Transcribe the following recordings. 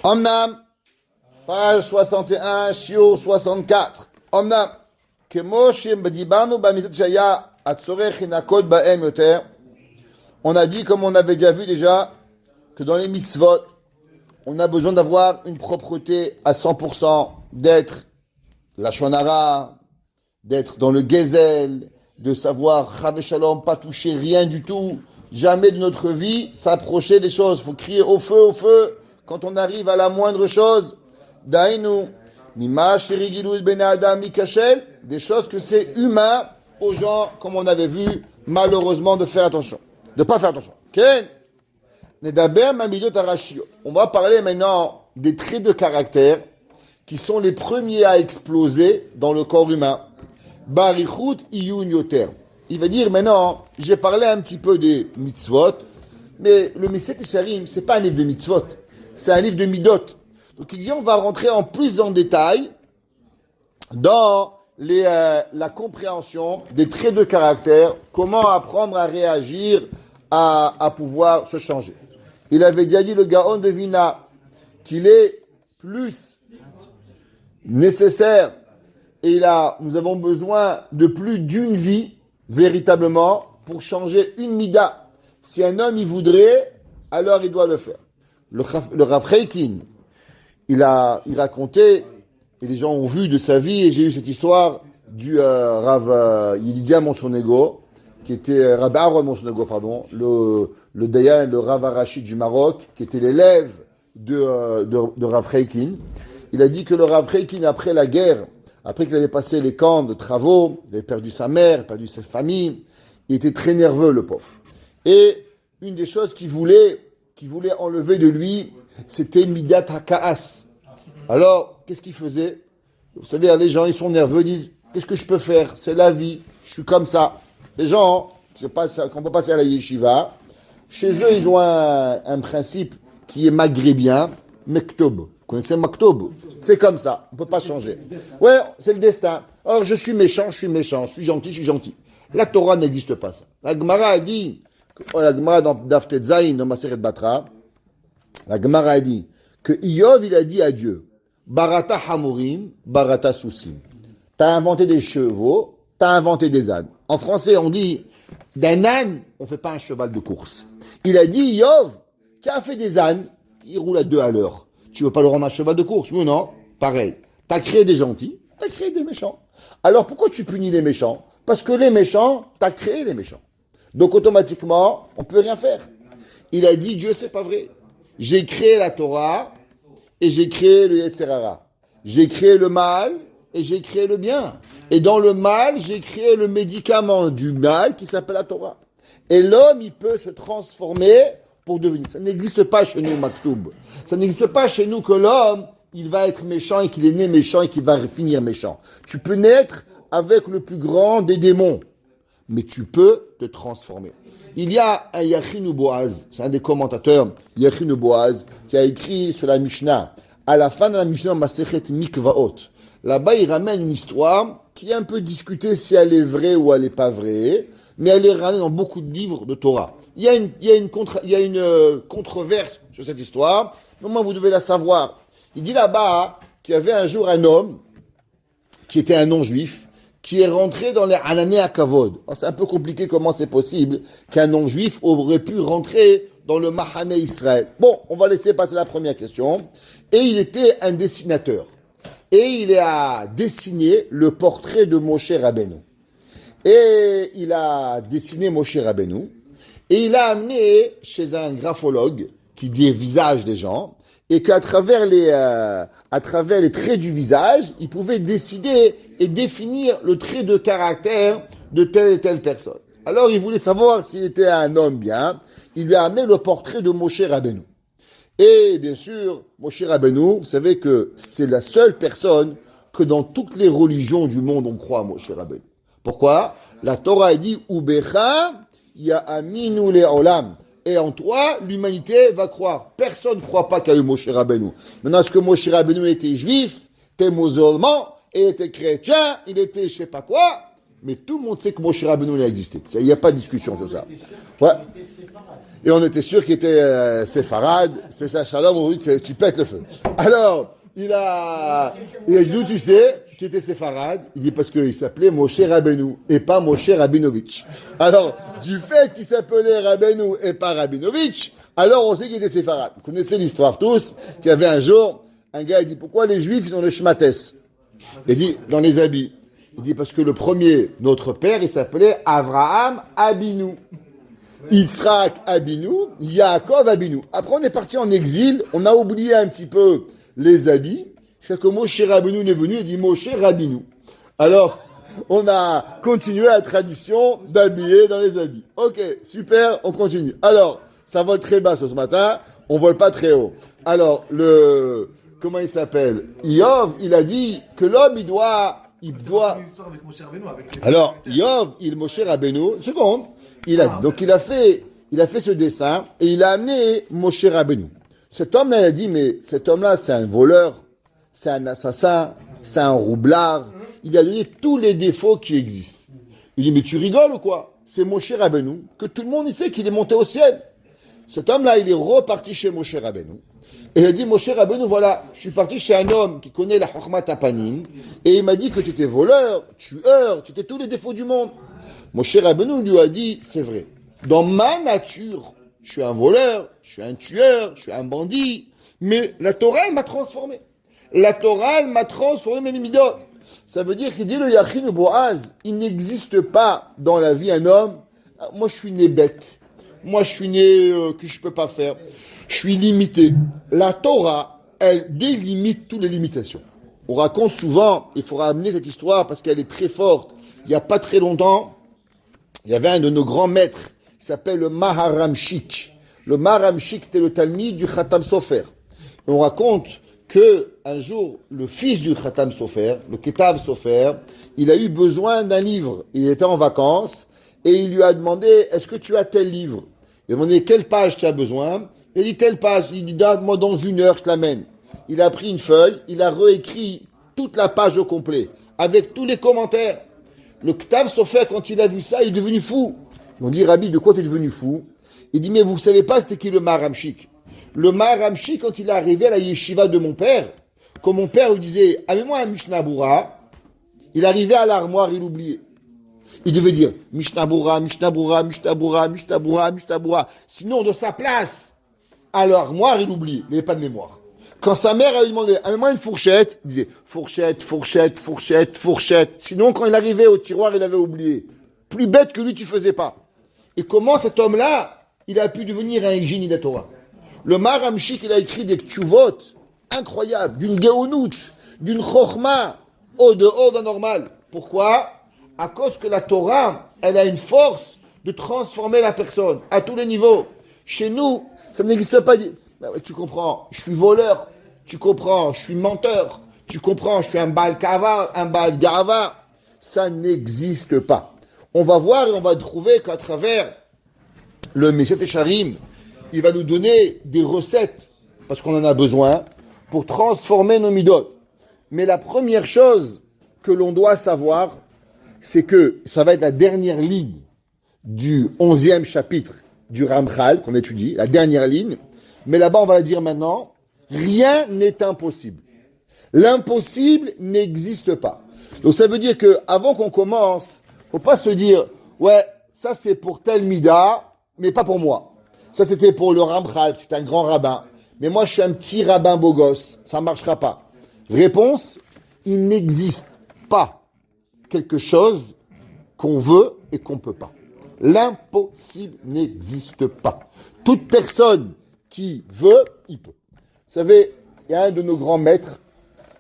Omnam, page 61, Shiur 64. Omnam, Kemo Dibanu Bamitzot Shaya Atzorech Hinakot Baem Yoter. On a dit, comme on avait déjà vu que dans les mitzvot, on a besoin d'avoir une propreté à 100%, d'être la shonara, d'être dans le gezel, de savoir, Chave Shalom, pas toucher rien du tout, jamais de notre vie s'approcher des choses. Il faut crier au feu, quand on arrive à la moindre chose. Dainu, Mima Sherigilu Ben Adam Mikachel, des choses que c'est humain aux gens, comme on avait vu, malheureusement, de faire attention, de pas faire attention. Ken, Nedaber Mamidot Arashio. On va parler maintenant des traits de caractère qui sont les premiers à exploser dans le corps humain. Barichut iyun yoter. Il va dire maintenant, j'ai parlé un petit peu des mitzvot, mais le Meset Yesharim, c'est pas un livre de mitzvot, c'est un livre de midot. Donc il dit, on va rentrer en plus en détail dans la compréhension des traits de caractère, comment apprendre à réagir, à pouvoir se changer. Il avait déjà dit, le Gaon de Vina, qu'il est plus nécessaire, et là, nous avons besoin de plus d'une vie, véritablement, pour changer une mida. Si un homme y voudrait, alors il doit le faire. Le Rav Reikin, il racontait, et les gens ont vu de sa vie, et j'ai eu cette histoire du Rav Yididia Monsonego, qui était Rav Aaron Monsonego, pardon, le Dayan, le Rav Arachid du Maroc, qui était l'élève de Rav Reikin. Il a dit que le Rav Reikin, après la guerre, après qu'il avait passé les camps de travaux, il avait perdu sa mère, perdu sa famille, il était très nerveux, le pauvre. Et une des choses qu'il voulait enlever de lui, c'était Midat HaKa'as. Alors, qu'est-ce qu'il faisait? Vous savez, les gens, ils sont nerveux, ils disent, qu'est-ce que je peux faire? C'est la vie, je suis comme ça. Les gens, quand on peut passer à la yeshiva, chez eux, ils ont un principe qui est maghrébien, Mektoub. Vous connaissez Maktoub? C'est comme ça, on ne peut pas changer. Ouais, c'est le destin. Or, je suis méchant, je suis gentil. La Torah n'existe pas ça. La Gemara a dit, la Gemara dans Daf Tetzayin, dans Maseret Batra, la Gemara a dit que Iyov, il a dit à Dieu, Barata Hamurim, Barata Sousim. T'as inventé des chevaux, t'as inventé des ânes. En français, on dit, d'un âne, on ne fait pas un cheval de course. Il a dit, Iyov, tu as fait des ânes, ils roulent à 2 à l'heure. Tu veux pas le rendre un cheval de course, oui ou non? Pareil. T'as créé des gentils, t'as créé des méchants. Alors pourquoi tu punis les méchants? Parce que les méchants, t'as créé les méchants. Donc automatiquement, on peut rien faire. Il a dit, Dieu, c'est pas vrai. J'ai créé la Torah et j'ai créé le Yetzer Hara. J'ai créé le mal et j'ai créé le bien. Et dans le mal, j'ai créé le médicament du mal qui s'appelle la Torah. Et l'homme, il peut se transformer pour devenir. Ça n'existe pas chez nous, Maktoub. Ça n'existe pas chez nous que l'homme, il va être méchant et qu'il est né méchant et qu'il va finir méchant. Tu peux naître avec le plus grand des démons, mais tu peux te transformer. Il y a un Yachinu Boaz, c'est un des commentateurs, Yachinu Boaz, qui a écrit sur la Mishnah. À la fin de la Mishnah, Masechet Mikvaot. Là-bas, il ramène une histoire qui est un peu discutée si elle est vraie ou elle n'est pas vraie, mais elle est ramenée dans beaucoup de livres de Torah. Il y a une controverse sur cette histoire, mais moi vous devez la savoir. Il dit là-bas qu'il y avait un jour un homme qui était un non-juif qui est rentré dans les Anané à Kavod. C'est un peu compliqué comment c'est possible qu'un non-juif aurait pu rentrer dans le Mahane Israël. Bon, on va laisser passer la première question. Et il était un dessinateur. Et il a dessiné le portrait de Moshe Rabbeinu. Et il a dessiné Moshe Rabbeinu. Et il a amené chez un graphologue qui dit visage des gens, et qu'à travers les traits du visage, il pouvait décider et définir le trait de caractère de telle et telle personne. Alors il voulait savoir s'il était un homme bien. Il lui a amené le portrait de Moshe Rabbeinu. Et bien sûr, Moshe Rabbeinu, vous savez que c'est la seule personne que dans toutes les religions du monde on croit à Moshe Rabbeinu. Pourquoi? La Torah dit Ubecha Ya'aminu le'olam. Et en toi, l'humanité va croire. Personne ne croit pas qu'il y a eu Moshe Rabbeinu. Maintenant, est-ce que Moshe Rabbeinu était juif, était musulman, il était chrétien, il était je sais pas quoi? Mais tout le monde sait que Moshe Rabbeinu il a existé. Il n'y a pas de discussion sur ça. Ouais. Et on était sûr qu'il était séfarade. C'est ça, Shalom, on dit, tu pètes le feu. Alors, il a dit, d'où tu sais qu'il était séfarade? Il dit, parce qu'il s'appelait Moshe Rabbeinu et pas Moshe Rabinovitch. Alors, du fait qu'il s'appelait Rabbeinu et pas Rabinovitch, alors on sait qu'il était séfarade. Vous connaissez l'histoire tous, qu'il y avait un jour, un gars, il dit, pourquoi les juifs, ils ont le shmates? Il dit, dans les habits. Il dit, parce que le premier, notre père, il s'appelait Avraham Abinu. Yitzhak Abinu, Yaakov Abinu. Après, on est parti en exil, on a oublié un petit peu les habits. Chaque Moshe Rabbeinu est venu, il dit Moshe Rabbeinu. Alors, on a continué la tradition d'habiller dans les habits. Ok, super, on continue. Alors, ça vole très bas ce matin, on vole pas très haut. Alors, comment il s'appelle? Yov, il a dit que l'homme, il doit. Alors, Yov, Moshe Rabbeinu, une seconde. Donc il a fait ce dessin et il a amené Moshe Rabbeinu. Cet homme-là, il a dit, mais cet homme-là, c'est un voleur, c'est un assassin, c'est un roublard. Il lui a donné tous les défauts qui existent. Il dit, mais tu rigoles ou quoi? C'est Moshe Rabbeinu, que tout le monde il sait qu'il est monté au ciel. Cet homme-là, il est reparti chez Moshe Rabbeinu. Et il a dit, Moshe Rabbeinu, voilà, je suis parti chez un homme qui connaît la Chokhmat Apanim, et il m'a dit que tu étais voleur, tueur, tu étais tous les défauts du monde. Moshe Rabbeinu lui a dit, c'est vrai. Dans ma nature, je suis un voleur, je suis un tueur, je suis un bandit, mais la Torah, elle m'a transformé. La Torah, elle m'a transformé mes midot. Ça veut dire qu'il dit le Yachin Boaz, il n'existe pas dans la vie un homme. Moi, je suis né bête. Moi, je suis né que je peux pas faire. Je suis limité. La Torah, elle délimite toutes les limitations. On raconte souvent, il faudra amener cette histoire parce qu'elle est très forte. Il n'y a pas très longtemps, il y avait un de nos grands maîtres, qui s'appelle le Maharamshik. Le Maharamshik était le Talmid du Khatam Sofer. Et on raconte que un jour, le fils du Khatam Sofer, le Ketav Sofer, il a eu besoin d'un livre. Il était en vacances et il lui a demandé, est-ce que tu as tel livre? Il a demandé, quelle page tu as besoin? Il a dit, telle page. Il dit, donne-moi dans 1 heure, je te l'amène. Il a pris une feuille, il a réécrit toute la page au complet, avec tous les commentaires. Le Ketav Sofer, quand il a vu ça, il est devenu fou. Ils m'ont dit, Rabbi, de quoi tu es devenu fou? Il dit, mais vous savez pas c'était qui le Maharamshik? Le Maharamshik, quand il est arrivé à la yeshiva de mon père, quand mon père lui disait, amène-moi un Mishnah Bura, il arrivait à l'armoire, il oubliait. Il devait dire, Mishnah Bura, Mishnah Bura, Mishnah Bura, Mishnah Bura, Mishnah Bura. Sinon, de sa place, à l'armoire, il oubliait. Il n'avait pas de mémoire. Quand sa mère lui demandait, amène-moi une fourchette, il disait, fourchette, fourchette, fourchette, fourchette. Sinon, quand il arrivait au tiroir, il avait oublié. Plus bête que lui, tu faisais pas. Et comment cet homme-là, il a pu devenir un génie de la Torah? Le Maharamshik, il a écrit des tchuvot incroyables, d'une géonout, d'une chokhma, au dehors d'un normal. Pourquoi? À cause que la Torah, elle a une force de transformer la personne à tous les niveaux. Chez nous, ça n'existe pas. Ben ouais, tu comprends, je suis voleur. Tu comprends, je suis menteur. Tu comprends, je suis un Baal Kava, un Baal Garava. Ça n'existe pas. On va voir et on va trouver qu'à travers le Meshet Esharim, il va nous donner des recettes, parce qu'on en a besoin, pour transformer nos midot. Mais la première chose que l'on doit savoir, c'est que ça va être la dernière ligne du 11e chapitre du Ramchal, qu'on étudie, la dernière ligne. Mais là-bas, on va la dire maintenant, rien n'est impossible. L'impossible n'existe pas. Donc ça veut dire que avant qu'on commence, faut pas se dire, ouais, ça c'est pour tel mida, mais pas pour moi. Ça c'était pour le Ramchal, c'est un grand rabbin. Mais moi je suis un petit rabbin beau gosse, ça marchera pas. Réponse, il n'existe pas quelque chose qu'on veut et qu'on peut pas. L'impossible n'existe pas. Toute personne qui veut, il peut. Vous savez, il y a un de nos grands maîtres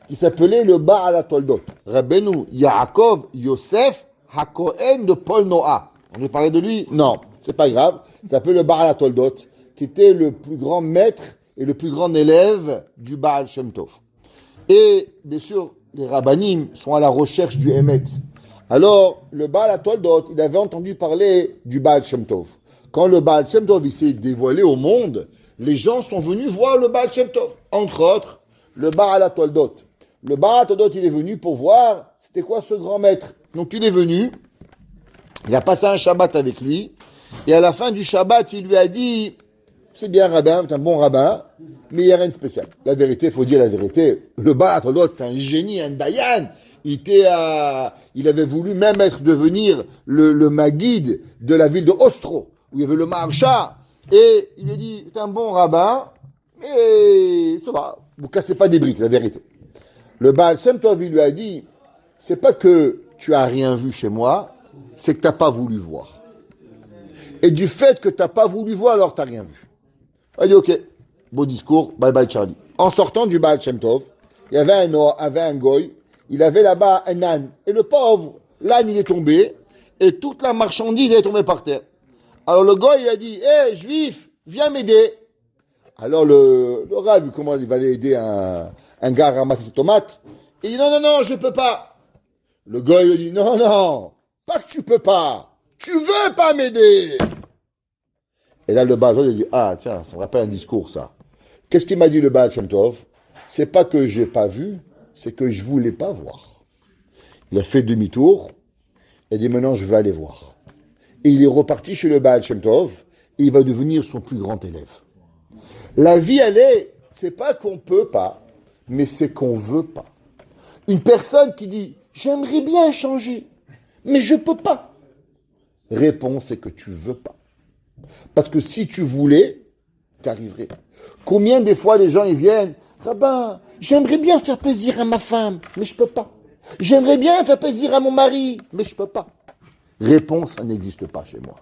qui s'appelait le Baal HaToldot. Rabbeinu Yaakov Yosef HaKohen de Paul Noah. On veut parler de lui? Non, c'est pas grave. Il s'appelle le Baal HaToldot, qui était le plus grand maître et le plus grand élève du Baal Shem Tov. Et, bien sûr, les rabbanim sont à la recherche du Emet. Alors, le Baal HaToldot, il avait entendu parler du Baal Shem Tov. Quand le Baal Shem Tov s'est dévoilé au monde, les gens sont venus voir le Baal Shem Tov. Entre autres, le Baal HaToldot. Le Baal HaToldot, il est venu pour voir c'était quoi ce grand maître. Donc il est venu, il a passé un Shabbat avec lui, et à la fin du Shabbat, il lui a dit, c'est bien rabbin, c'est un bon rabbin, mais il n'y a rien de spécial. La vérité, il faut dire la vérité. Le Baal Atrodot, c'était un génie, un Dayan. Il avait voulu même devenir le Maguide de la ville de Ostro, où il y avait le Maharsha. Et il lui a dit, c'est un bon rabbin, mais ça va, vous cassez pas des briques, la vérité. Le Baal Shem Tov, il lui a dit, c'est pas que tu as rien vu chez moi, c'est que tu n'as pas voulu voir. Et du fait que tu n'as pas voulu voir, alors tu n'as rien vu. Il a dit, ok, beau discours, bye bye Charlie. En sortant du Baal Shem Tov, il y avait un goy, il avait là-bas un âne. Et le pauvre, l'âne, il est tombé, et toute la marchandise est tombée par terre. Alors le goy, il a dit, hé, juif, viens m'aider. Alors le rat, vu comment il va aller aider un gars à ramasser ses tomates, il dit, non, je peux pas. Le goy, il dit, non, pas que tu peux pas. Tu veux pas m'aider. Et là, le Baal, il dit, ah, tiens, ça me rappelle un discours, ça. Qu'est-ce qu'il m'a dit, le Baal Shem Tov? C'est pas que j'ai pas vu, c'est que je voulais pas voir. Il a fait demi-tour, il a dit, maintenant, je vais aller voir. Et il est reparti chez le Baal Shem Tov, et il va devenir son plus grand élève. La vie, c'est pas qu'on peut pas, mais c'est qu'on veut pas. Une personne qui dit, j'aimerais bien changer, mais je peux pas. Réponse, c'est que tu veux pas. Parce que si tu voulais, tu arriverais. Combien des fois les gens ils viennent, rabbin, j'aimerais bien faire plaisir à ma femme, mais je peux pas. J'aimerais bien faire plaisir à mon mari, mais je peux pas. Réponse, ça n'existe pas chez moi.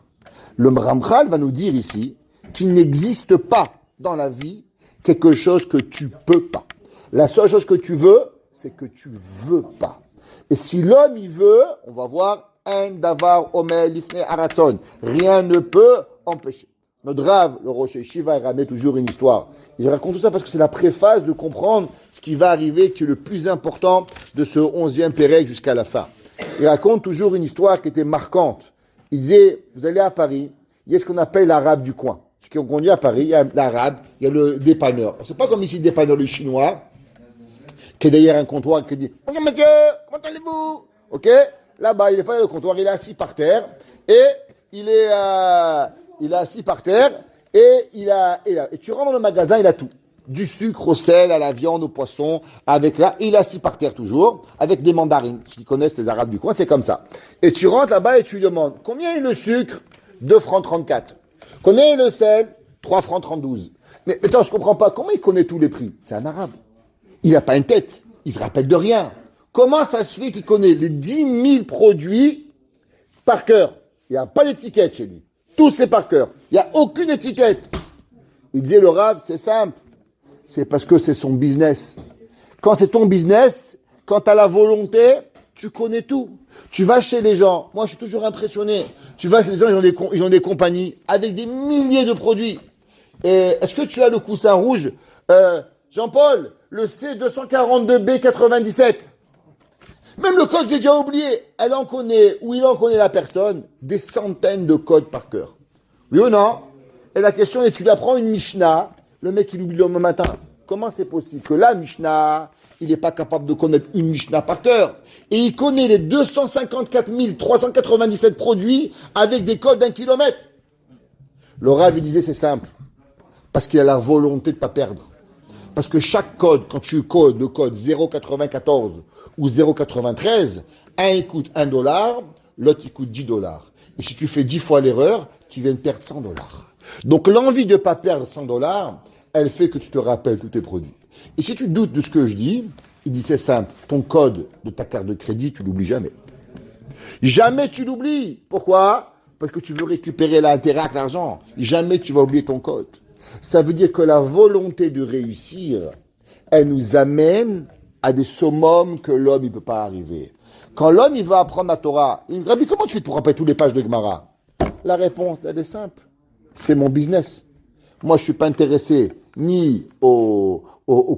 Le Ramchal va nous dire ici qu'il n'existe pas dans la vie quelque chose que tu peux pas. La seule chose que tu veux, c'est que tu veux pas. Et si l'homme il veut, on va voir un davar omer lifnei aratzon. Rien ne peut empêcher. Notre Rav, le Rosh Yeshiva, il ramène toujours une histoire. Je raconte tout ça parce que c'est la préface de comprendre ce qui va arriver, qui est le plus important de ce 11e Pérec jusqu'à la fin. Il raconte toujours une histoire qui était marquante. Il disait, vous allez à Paris, il y a ce qu'on appelle l'arabe du coin. Ceux qui ont conduit à Paris, il y a l'arabe, il y a le dépanneur. C'est pas comme ici le dépanneur, le chinois, qui est derrière un comptoir, qui dit, bonjour monsieur, comment allez-vous? Ok? Là-bas, il n'est pas dans le comptoir, il est assis par terre, et il est assis par terre, et et tu rentres dans le magasin, il a tout. Du sucre au sel, à la viande, au poisson, il est assis par terre toujours, avec des mandarines. Ceux qui connaissent les Arabes du coin, c'est comme ça. Et tu rentres là-bas et tu lui demandes, combien est le sucre? 2 francs 34. Combien est le sel? 3 francs 32. Mais attends, je comprends pas, comment il connaît tous les prix? C'est un Arabe. Il n'a pas une tête, il se rappelle de rien. Comment ça se fait qu'il connaît les 10 000 produits par cœur? Il n'y a pas d'étiquette chez lui. Tout c'est par cœur. Il n'y a aucune étiquette. Il disait, le Rav, c'est simple. C'est parce que c'est son business. Quand c'est ton business, quand tu as la volonté, tu connais tout. Tu vas chez les gens. Moi, je suis toujours impressionné. Tu vas chez les gens, ils ont des compagnies avec des milliers de produits. Et est-ce que tu as le coussin rouge? Jean-Paul, le C242B97. Même le code, je l'ai déjà oublié. Elle en connaît, ou il en connaît la personne, des centaines de codes par cœur. Oui ou non? Et la question est, tu lui apprends une Mishnah, le mec il oublie le lendemain matin. Comment c'est possible que la Mishnah, il n'est pas capable de connaître une Mishnah par cœur? Et il connaît les 254 397 produits avec des codes d'1 kilomètre. Le Rav, il disait, c'est simple. Parce qu'il a la volonté de ne pas perdre. Parce que chaque code, quand tu codes le code 0,94 ou 0,93, un il coûte $1, l'autre il coûte $10. Et si tu fais 10 fois l'erreur, tu viens de perdre $100. Donc l'envie de ne pas perdre $100, elle fait que tu te rappelles tous tes produits. Et si tu doutes de ce que je dis, il dit c'est simple, ton code de ta carte de crédit, tu l'oublies jamais. Jamais tu l'oublies. Pourquoi? Parce que tu veux récupérer l'intérêt avec l'argent. Jamais tu vas oublier ton code. Ça veut dire que la volonté de réussir, elle nous amène à des summums que l'homme ne peut pas arriver. Quand l'homme il va apprendre la Torah, il me dit, comment tu fais pour rappeler toutes les pages de Gemara? La réponse, elle est simple. C'est mon business. Moi, je ne suis pas intéressé ni au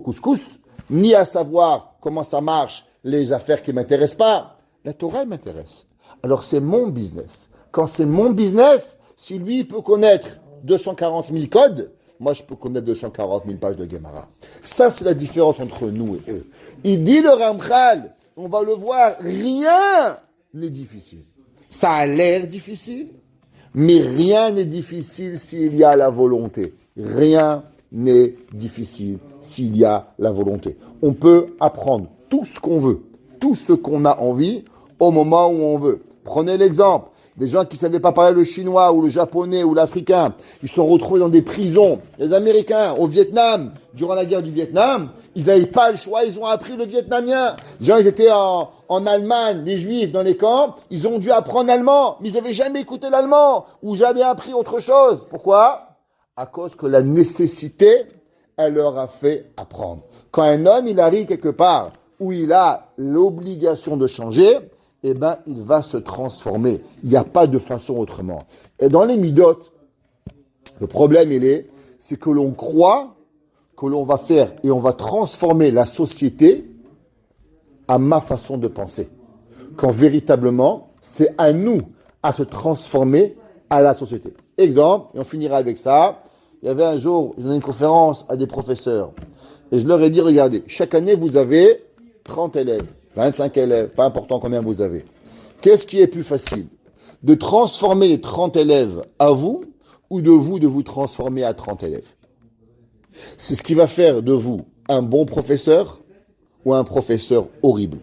couscous, ni à savoir comment ça marche, les affaires qui ne m'intéressent pas. La Torah, elle m'intéresse. Alors, c'est mon business. Quand c'est mon business, si lui peut connaître 240 000 codes, moi, je peux connaître 240 000 pages de Gemara. Ça, c'est la différence entre nous et eux. Il dit le Ramchal, on va le voir, rien n'est difficile. Ça a l'air difficile, mais rien n'est difficile s'il y a la volonté. Rien n'est difficile s'il y a la volonté. On peut apprendre tout ce qu'on veut, tout ce qu'on a envie, au moment où on veut. Prenez l'exemple des gens qui ne savaient pas parler le chinois ou le japonais ou l'africain. Ils sont retrouvés dans des prisons. Les Américains, au Vietnam, durant la guerre du Vietnam, ils n'avaient pas le choix, ils ont appris le vietnamien. Les gens, ils étaient en Allemagne, les Juifs dans les camps, ils ont dû apprendre l'allemand, mais ils n'avaient jamais écouté l'allemand ou jamais appris autre chose. Pourquoi ? À cause que la nécessité, elle leur a fait apprendre. Quand un homme, il arrive quelque part où il a l'obligation de changer, eh ben, il va se transformer. Il n'y a pas de façon autrement. Et dans les midotes, le problème, c'est que l'on croit que l'on va faire et on va transformer la société à ma façon de penser. Quand véritablement, c'est à nous à se transformer à la société. Exemple, et on finira avec ça. Il y avait un jour, je donnais une conférence à des professeurs. Et je leur ai dit, regardez, chaque année, vous avez 30 élèves, 25 élèves, pas important combien vous avez. Qu'est-ce qui est plus facile ? De transformer les 30 élèves à vous ou de vous transformer à 30 élèves ? C'est ce qui va faire de vous un bon professeur ou un professeur horrible.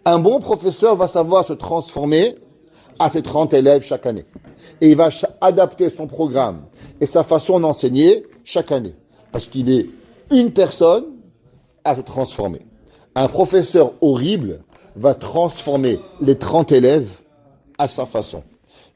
Un bon professeur va savoir se transformer à ses 30 élèves chaque année. Et il va adapter son programme et sa façon d'enseigner chaque année. Parce qu'il est une personne à se transformer. Un professeur horrible va transformer les 30 élèves à sa façon.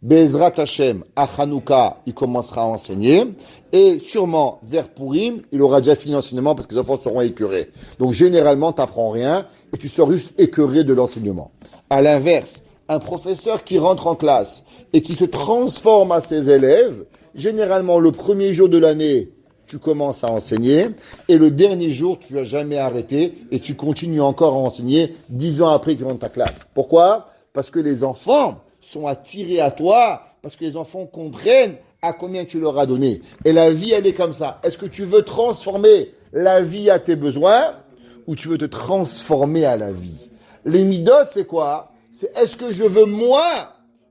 Bezrat Hashem, à Hanouka, il commencera à enseigner. Et sûrement, vers Purim, il aura déjà fini l'enseignement parce que les enfants seront écœurés. Donc, généralement, tu n'apprends rien et tu sors juste écœuré de l'enseignement. À l'inverse, un professeur qui rentre en classe et qui se transforme à ses élèves, généralement, le premier jour de l'année, tu commences à enseigner et le dernier jour, tu n'as jamais arrêté et tu continues encore à enseigner 10 ans après qu'ils rentrent ta classe. Pourquoi ? Parce que les enfants sont attirés à toi, parce que les enfants comprennent à combien tu leur as donné. Et la vie, elle est comme ça. Est-ce que tu veux transformer la vie à tes besoins ou tu veux te transformer à la vie ? Les midotes, c'est quoi ? C'est est-ce que je veux, moi,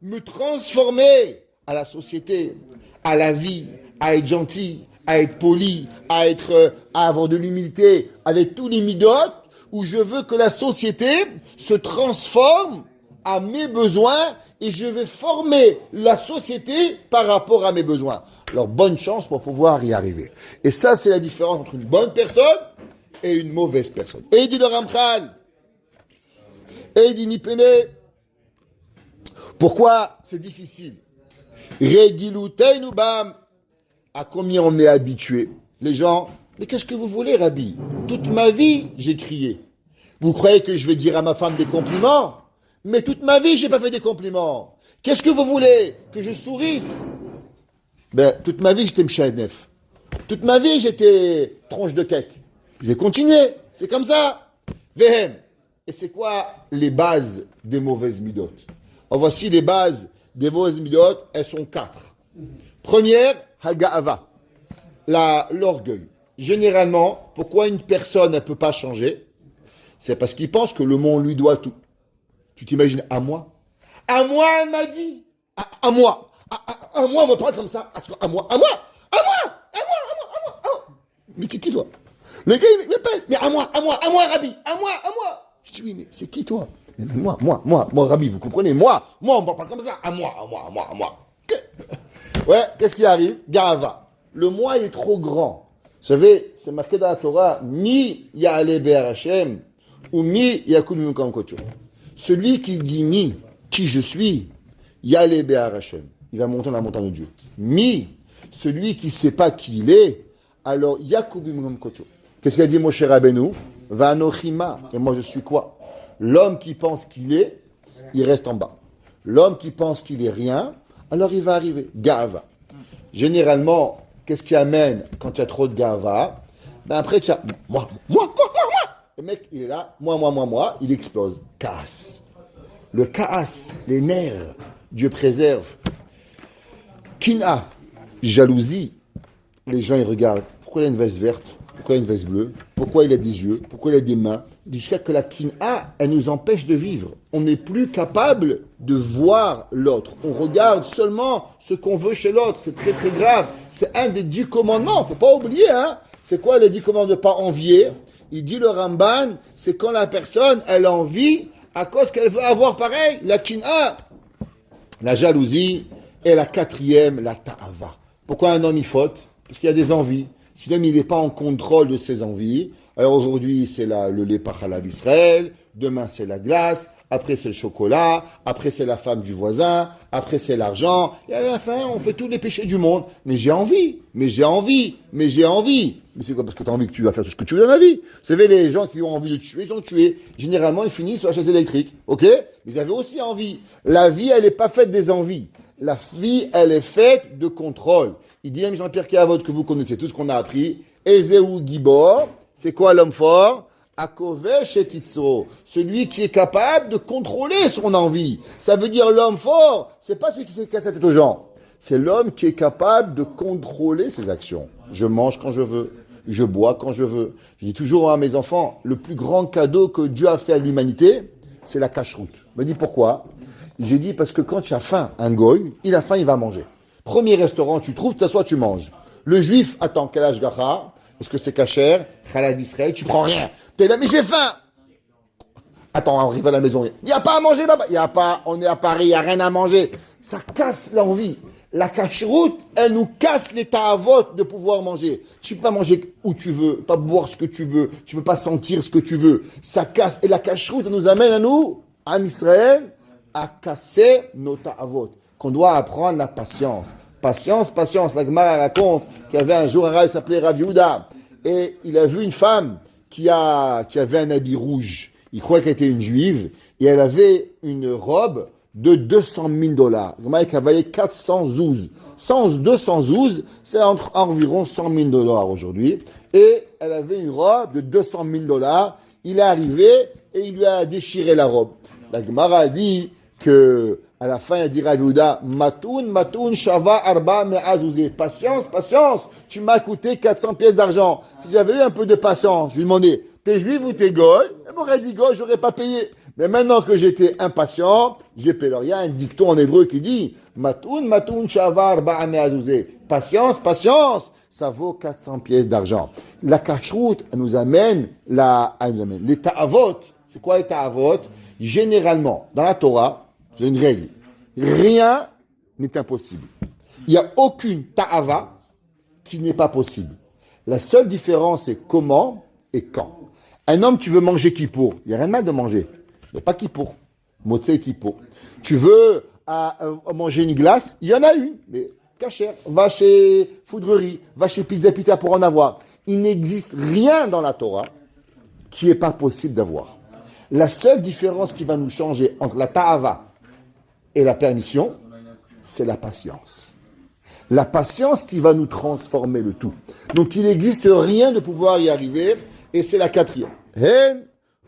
me transformer à la société, à la vie, à être gentil, à être poli, à avoir de l'humilité, avec tous les midotes, où je veux que la société se transforme à mes besoins et je vais former la société par rapport à mes besoins. Alors, bonne chance pour pouvoir y arriver. Et ça, c'est la différence entre une bonne personne et une mauvaise personne. Et il dit le Ramchal, et il dit Mipene, pourquoi c'est difficile ? Regiluteinu bam, à combien on est habitué ? Les gens, mais qu'est-ce que vous voulez, Rabbi ? Toute ma vie, j'ai crié. Vous croyez que je vais dire à ma femme des compliments ? Mais toute ma vie, j'ai pas fait des compliments. Qu'est-ce que vous voulez ? Que je sourisse ? Ben, toute ma vie, j'étais mchaïnef. Toute ma vie, j'étais tronche de cake. Je vais continuer. C'est comme ça. Vehem. Et c'est quoi les bases des mauvaises midotes ? Alors voici les bases des mauvaises midotes. Elles sont 4. Première, haga'ava. L'orgueil. Généralement, pourquoi une personne ne peut pas changer ? C'est parce qu'il pense que le monde lui doit tout. Tu t'imagines, à moi, elle m'a dit. À moi, on me parle comme ça. À moi. Mais c'est qui toi ? Le gars, il m'appelle. Mais à moi, Rabbi. À moi. Je dis, oui, mais c'est qui toi ? Mais moi, Rabbi, vous comprenez ? Moi, on me parle comme ça. À moi. Ouais, qu'est-ce qui arrive ? Gava. Le moi, il est trop grand. Vous savez, c'est marqué dans la Torah, mi ya'ale be'er Hashem, ou mi yakun mimkam kocho. Celui qui dit mi, qui je suis, ya'ale be'er Hashem. Il va monter dans la montagne de Dieu. Mi, celui qui ne sait pas qui il est, alors yakun mimkam kocho. Qu'est-ce qu'a dit Moshe Rabbeinu ? Vanochima. Et moi, je suis quoi ? L'homme qui pense qu'il est, il reste en bas. L'homme qui pense qu'il est rien, alors il va arriver. Gava. Généralement, qu'est-ce qui amène quand il y a trop de gava ? Ben après, tu as moi. Le mec, il est là, moi, il explose. Kaas. Le kaas, les nerfs, Dieu préserve. Kina, jalousie. Les gens, ils regardent. Pourquoi il a une veste verte ? Pourquoi il a une veste bleue ? Pourquoi il a des yeux ? Pourquoi il a des mains ? jusqu'à que la kin'a, elle nous empêche de vivre. On n'est plus capable de voir l'autre. On regarde seulement ce qu'on veut chez l'autre. C'est très très grave. C'est un des 10 commandements. Faut pas oublier, hein. C'est quoi les 10 commandements de ne pas envier? Il dit le Ramban, c'est quand la personne, elle envie à cause qu'elle veut avoir pareil. La kin'a, la jalousie, et la 4e, la ta'ava. Pourquoi un homme il faute? Parce qu'il y a des envies. Si l'homme il n'est pas en contrôle de ses envies, alors aujourd'hui c'est le lait pachalab Israël, demain c'est la glace, après c'est le chocolat, après c'est la femme du voisin, après c'est l'argent, et à la fin on fait tous les péchés du monde. Mais j'ai envie. Mais c'est quoi? Parce que tu as envie que tu vas faire tout ce que tu veux dans la vie. Vous savez, les gens qui ont envie de tuer, ils ont tué. Généralement, ils finissent sur la chaise électrique. Ok? Ils avaient aussi envie. La vie, elle n'est pas faite des envies. La vie, elle est faite de contrôle. Il dit, Jean-Pierre Kéavot, que vous connaissez tout ce qu'on a appris. Ezeu Gibor, c'est quoi l'homme fort? Akovesh et Titso, celui qui est capable de contrôler son envie. Ça veut dire l'homme fort, c'est pas celui qui s'est cassé la tête aux gens. C'est l'homme qui est capable de contrôler ses actions. Je mange quand je veux, je bois quand je veux. Je dis toujours à mes enfants, le plus grand cadeau que Dieu a fait à l'humanité, c'est la cache-route. Je me dis pourquoi? J'ai dit parce que quand tu as faim, un goy, il a faim, il va manger. Premier restaurant, tu trouves, tu t'assois, tu manges. Le juif attend quel âge gacha? Est-ce que c'est cachère? Chalal Israël, tu prends rien. T'es là, mais j'ai faim. Attends, on arrive à la maison. Il n'y a pas à manger là-bas. Il n'y a pas, on est à Paris, il n'y a rien à manger. Ça casse l'envie. La cache-route, elle nous casse les ta'avot de pouvoir manger. Tu peux pas manger où tu veux, pas boire ce que tu veux, tu peux pas sentir ce que tu veux. Ça casse. Et la cache-route, elle nous amène à nous, à Israël, à casser nos ta'avot. Qu'on doit apprendre la patience. Patience. La Gemara raconte qu'il y avait un jour un Rav qui s'appelait Rav Yehuda. Et il a vu une femme qui avait un habit rouge. Il croyait qu'elle était une juive. Et elle avait une robe de $200,000. La Gemara qui valait 400 zouz. 200 zouz, c'est environ $100,000 aujourd'hui. Et elle avait une robe de $200,000. Il est arrivé et il lui a déchiré la robe. La Gemara a dit que à la fin, il dit Rav Yehuda, Matoun, Shava, Arba, Me'azouzé. Patience, tu m'as coûté 400 pièces d'argent. Si j'avais eu un peu de patience, je lui demandais, t'es juif ou t'es goy? Elle m'aurait dit goy, j'aurais pas payé. Mais maintenant que j'étais impatient, j'ai payé. Alors, il y a un dicton en hébreu qui dit, Matoun, Shava, Arba, Me'azouzé. Patience, ça vaut 400 pièces d'argent. La cache-route, elle nous amène les ta'avot. C'est quoi les ta'avot? Généralement, dans la Torah, c'est une règle. Rien n'est impossible. Il n'y a aucune ta'ava qui n'est pas possible. La seule différence, c'est comment et quand. Un homme, tu veux manger kippour. Il n'y a rien de mal de manger. Mais pas kippour. Motsei kippour. Tu veux manger une glace. Il y en a une. Mais cachère. Va chez Foudrerie. Va chez Pizza Pita pour en avoir. Il n'existe rien dans la Torah qui n'est pas possible d'avoir. La seule différence qui va nous changer entre la ta'ava et la permission, c'est la patience. La patience qui va nous transformer le tout. Donc il n'existe rien de pouvoir y arriver, et c'est la 4e. Hen,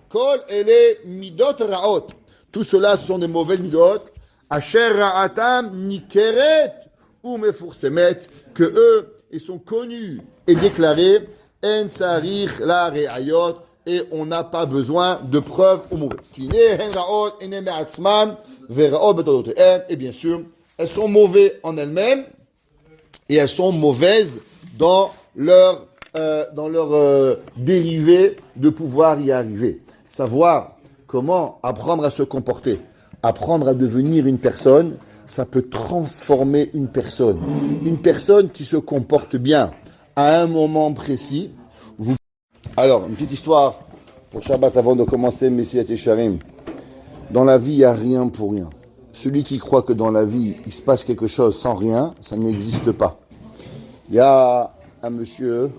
kol, ele, midot, raot. Tout cela sont des mauvaises midot. Asher ra'atam, nikeret, ou mefursemet, que eux, ils sont connus et déclarés, en sarich la re'ayot, et on n'a pas besoin de preuves au mauvais. Et bien sûr, elles sont mauvaises en elles-mêmes et elles sont mauvaises dans leur dérivé de pouvoir y arriver. Savoir comment apprendre à se comporter, apprendre à devenir une personne, ça peut transformer une personne. Une personne qui se comporte bien à un moment précis. Alors, une petite histoire pour Shabbat avant de commencer Messiat Yesharim. Dans la vie, il n'y a rien pour rien. Celui qui croit que dans la vie, il se passe quelque chose sans rien, ça n'existe pas. Il y a un monsieur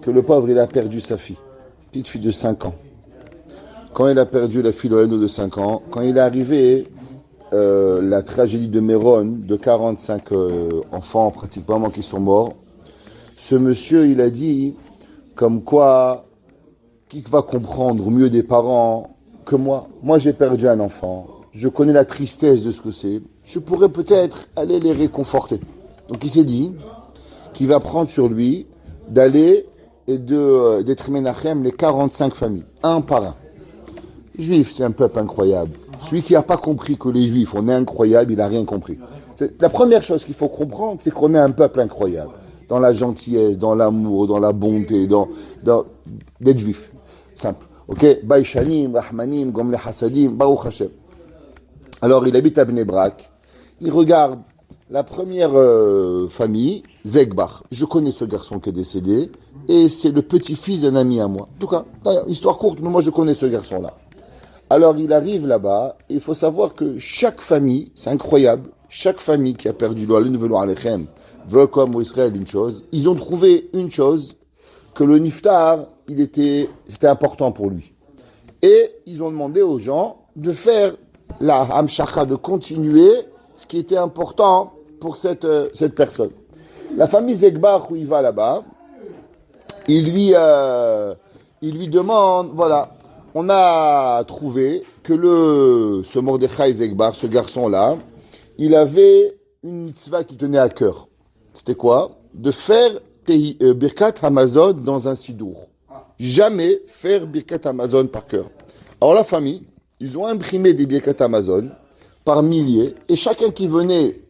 que le pauvre, il a perdu sa fille. Petite fille de 5 ans. Quand il a perdu la fille de 5 ans, quand il est arrivé, la tragédie de Méron, de 45 enfants pratiquement qui sont morts, ce monsieur, il a dit, comme quoi, qui va comprendre mieux des parents que moi? Moi, j'ai perdu un enfant. Je connais la tristesse de ce que c'est. Je pourrais peut-être aller les réconforter. Donc, il s'est dit qu'il va prendre sur lui d'aller et d'être Menachem les 45 familles, un par un. Les Juifs, c'est un peuple incroyable. Celui qui n'a pas compris que les Juifs, on est incroyable, il n'a rien compris. La première chose qu'il faut comprendre, c'est qu'on est un peuple incroyable. Dans la gentillesse, dans l'amour, dans la bonté, d'être Juif. Simple. Ok? Baïchanim, Rahmanim, Gomle Hassadim, Baruch Hashem. Alors, il habite à Bnei Brak. Il regarde la première famille, Zegbach. Je connais ce garçon qui est décédé. Et c'est le petit-fils d'un ami à moi. En tout cas, histoire courte, mais moi je connais ce garçon-là. Alors, il arrive là-bas. Il faut savoir que chaque famille, c'est incroyable, chaque famille qui a perdu l'Olim Alechem, veut comme Israël une chose, ils ont trouvé une chose, que le Niftar, c'était important pour lui. Et ils ont demandé aux gens de faire la Hamshacha, de continuer ce qui était important pour cette personne. La famille Zegbach, où il va là-bas, il lui demande, voilà, on a trouvé que ce Mordechai Zegbach, ce garçon-là, il avait une mitzvah qui tenait à cœur. C'était quoi? De faire Birkat Hamazon dans un sidour. Jamais faire Birkat Hamazon par cœur. Alors la famille, ils ont imprimé des Birkat Hamazon par milliers, et chacun qui venait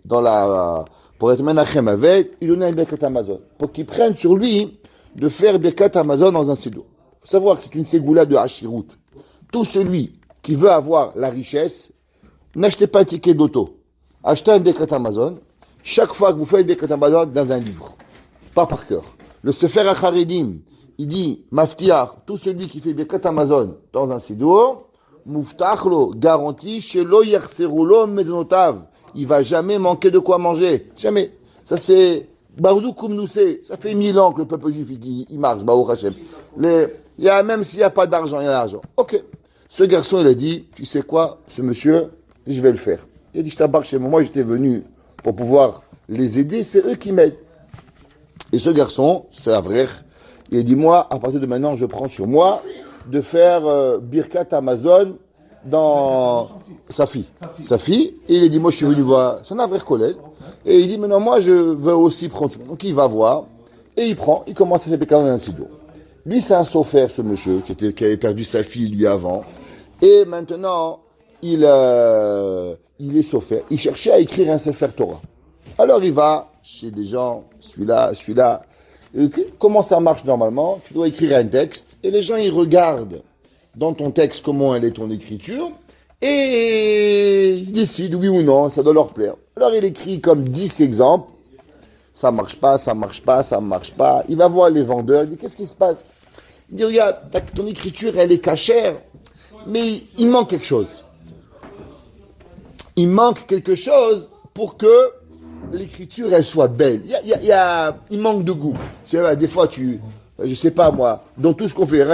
pour être Menachem avec, il donnait un Birkat Hamazon, pour qu'il prenne sur lui de faire Birkat Hamazon dans un sidour. Il faut savoir que c'est une ségoula de Hashirut. Tout celui qui veut avoir la richesse, n'achetez pas un ticket d'auto. Achetez un Birkat Hamazon. Chaque fois que vous faites Birkat Hamazon dans un livre, pas par cœur. Le Sefer HaCharedim, il dit, Maftiach, tout celui qui fait Birkat Hamazon dans un sidour, Muftachlo, garantie, Shelo Yerserulo Mezonotav. Il va jamais manquer de quoi manger. Jamais. Ça c'est, Bardou Koumnoussé, ça fait 1000 ans que le peuple juif, il marche, Baruch Hashem. Même s'il n'y a pas d'argent, il y a l'argent. Ok. Ce garçon, il a dit, tu sais quoi, ce monsieur, je vais le faire. Il a dit, je t'embarque chez moi, j'étais venu pour pouvoir les aider, c'est eux qui m'aident. Et ce garçon, ce Avrer, il a dit, moi, à partir de maintenant, je prends sur moi de faire Birkat Hamazon dans sa fille. Et il a dit, moi, je suis venu voir, c'est un Avrer collègue. Et il dit, maintenant, moi, je veux aussi prendre. Donc, il va voir, et il commence à faire Birkat dans un sidour. Lui, c'est un sofer, ce monsieur, qui avait perdu sa fille, lui, avant. Et maintenant, il est sofer. Il cherchait à écrire un Sefer Torah. Alors, il va chez des gens, celui-là. Comment ça marche normalement? Tu dois écrire un texte, et les gens, ils regardent dans ton texte comment elle est ton écriture, et ils décident, oui ou non, ça doit leur plaire. Alors, il écrit comme 10 exemples. Ça marche pas. Il va voir les vendeurs, il dit, qu'est-ce qui se passe? Il dit, regarde, ton écriture, elle est cachère, mais il manque quelque chose. Il manque quelque chose pour que l'écriture, elle soit belle. Il manque de goût. C'est vrai, des fois, je sais pas moi, dans tout ce qu'on fait,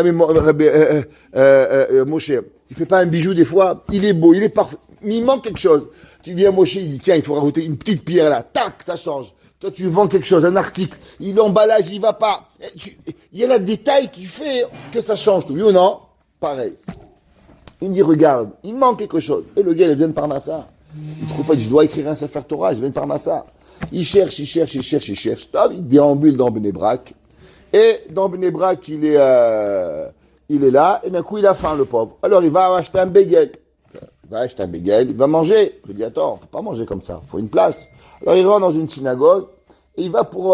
Moshe, il fait pas un bijou des fois, il est beau, il est parfait, mais il manque quelque chose. Tu viens Moshe, il dit, tiens, il faut rajouter une petite pierre là, tac, ça change. Toi, tu vends quelque chose, un article, l'emballage, il va pas. Il y a le détail qui fait que ça change tout. Oui ou non? Pareil. Il dit, regarde, il manque quelque chose. Et le gars, il vient de Parnassa. Il trouve pas, il dit, je dois écrire un Sefer Torah, je viens de Parnassa. Il cherche. Il déambule dans Bnei Brak. Et dans Bnei Brak, il est là, et d'un coup, il a faim, le pauvre. Alors, il va acheter un bagel. Il va manger. Il dit, attends, faut pas manger comme ça, faut une place. Alors, il rentre dans une synagogue, et il va pour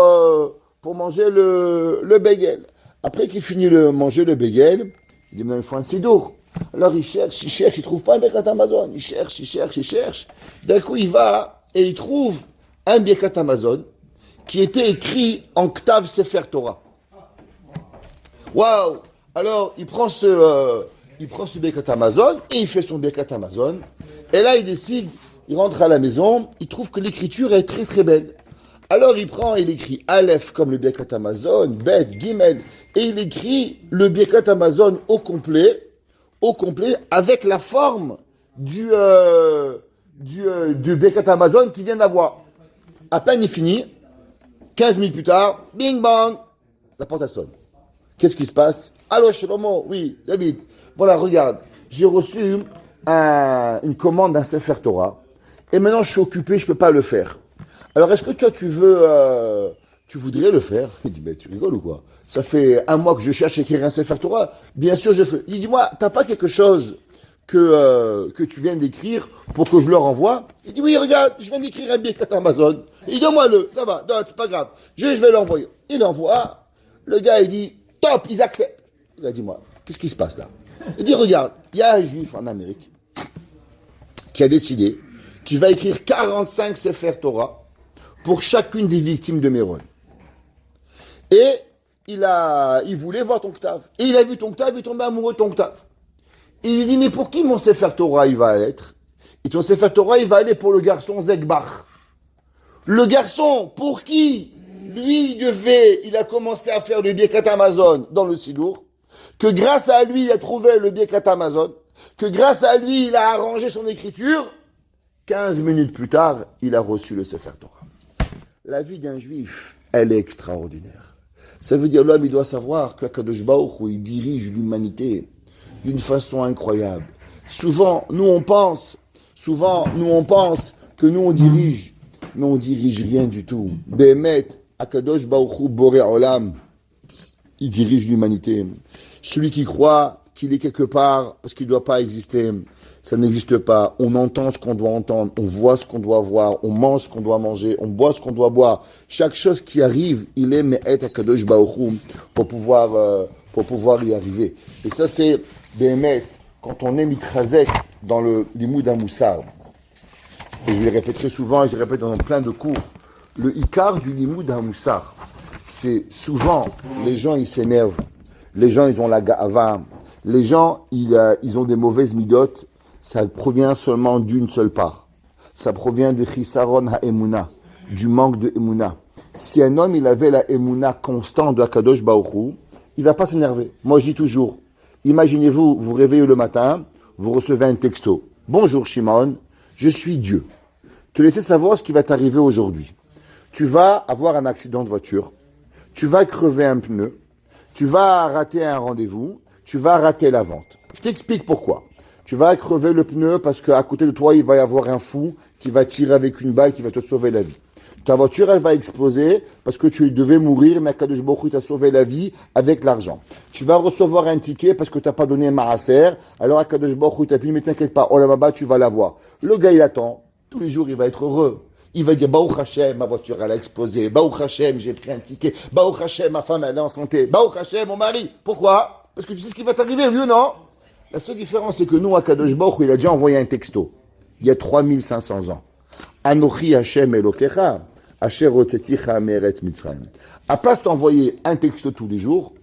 manger le bagel. Après qu'il finit de manger le bagel, il dit, maintenant, il faut un sidour. Alors, il cherche, il trouve pas un Birkat Hamazon. Il cherche. D'un coup, il va, et il trouve un Birkat Hamazon, qui était écrit en Ktav Sefer Torah. Waouh! Alors, il prend ce Birkat Hamazon, et il fait son Birkat Hamazon. Et là, il décide, il rentre à la maison, il trouve que l'écriture est très très belle. Alors, il écrit Aleph comme le Birkat Hamazon, Bet, Gimel, et il écrit le Birkat Hamazon au complet, avec la forme du Birkat Hamazon qu'il vient d'avoir. À peine il finit, 15 minutes plus tard, bing bang, la porte elle sonne. Qu'est-ce qui se passe? Allô, Shlomo, oui, David. Voilà, regarde, j'ai reçu une commande d'un Sefer Torah, et maintenant je suis occupé, je peux pas le faire. Alors, est-ce que toi tu veux tu voudrais le faire? Il dit, ben, tu rigoles ou quoi? Ça fait 1 mois que je cherche à écrire un Sefer Torah. Bien sûr, je fais. Il dit, moi, t'as pas quelque chose que tu viens d'écrire pour que je leur envoie? Il dit, oui, regarde, je viens d'écrire un Birkat Amazon. Il dit, donne-moi-le, ça va, non, c'est pas grave. Je vais l'envoyer. Il envoie. Le gars, il dit, top, ils acceptent. Il a dit, moi, qu'est-ce qui se passe là? Il dit, regarde, il y a un juif en Amérique qui a décidé qu'il va écrire 45 Sefer Torah pour chacune des victimes de Méron. Et il voulait voir ton Ktav. Et il a vu ton Ktav, il est tombé amoureux de ton Ktav. Il lui dit, mais pour qui mon Sefer Torah il va être? Et ton Sefer Torah il va aller pour le garçon Zegbach. Le garçon, pour qui lui il a commencé à faire le Birkat Amazon dans le Sidour, que grâce à lui il a trouvé le Birkat Amazon, que grâce à lui il a arrangé son écriture, 15 minutes plus tard, il a reçu le Sefer Torah. La vie d'un juif, elle est extraordinaire. Ça veut dire l'homme, il doit savoir qu'Akadosh Baruch Hu, il dirige l'humanité d'une façon incroyable. Souvent, nous on pense que nous on dirige, mais on dirige rien du tout. Behemet, Akadosh Baruch Hu, Boré Olam, il dirige l'humanité. Celui qui croit qu'il est quelque part parce qu'il ne doit pas exister, ça n'existe pas. On entend ce qu'on doit entendre, on voit ce qu'on doit voir, on mange ce qu'on doit manger, on boit ce qu'on doit boire. Chaque chose qui arrive, il est Me'et HaKadosh Baruch Hu pour pouvoir y arriver. Et ça, c'est Behemet, quand on est mitrazek dans le Limoud HaMoussar. Et je le répéterai souvent, et je le répète dans plein de cours. Le Ikar du Limoud HaMoussar, c'est souvent, les gens, ils s'énervent. Les gens, ils ont la ga'ava. Les gens, ils ont des mauvaises midotes. Ça provient seulement d'une seule part. Ça provient de Chisaron ha'emuna, du manque de emuna. Si un homme, il avait la emuna constante de Akadosh Baruch Hu, il va pas s'énerver. Moi, je dis toujours, imaginez-vous, vous réveillez le matin, vous recevez un texto. Bonjour Shimon, je suis Dieu. Te laisser savoir ce qui va t'arriver aujourd'hui. Tu vas avoir un accident de voiture, tu vas crever un pneu, tu vas rater un rendez-vous, tu vas rater la vente. Je t'explique pourquoi. Tu vas crever le pneu parce qu'à côté de toi, il va y avoir un fou qui va tirer avec une balle qui va te sauver la vie. Ta voiture, elle va exploser parce que tu devais mourir, mais Akadosh Baruch Hu t'a sauvé la vie avec l'argent. Tu vas recevoir un ticket parce que tu n'as pas donné un maaser, alors Akadosh Baruch Hu t'a dit, mais t'inquiète pas, oh là bas tu vas l'avoir. Le gars, il attend. Tous les jours, il va être heureux. Il va dire, Baruch Hashem, ma voiture, elle a explosé. Baruch Hashem, j'ai pris un ticket. Baruch Hashem, ma femme, elle est en santé. Baruch Hashem, mon mari. Pourquoi? Parce que tu sais ce qui va t'arriver, lui, non? La seule différence, c'est que nous, Akadosh Baruch Hu, il a déjà envoyé un texto. Il y a 3500 ans. Anochi Hashem Elokecha, Asher Oteticha Meret Mitzrayim. À place d'envoyer un texto tous les jours,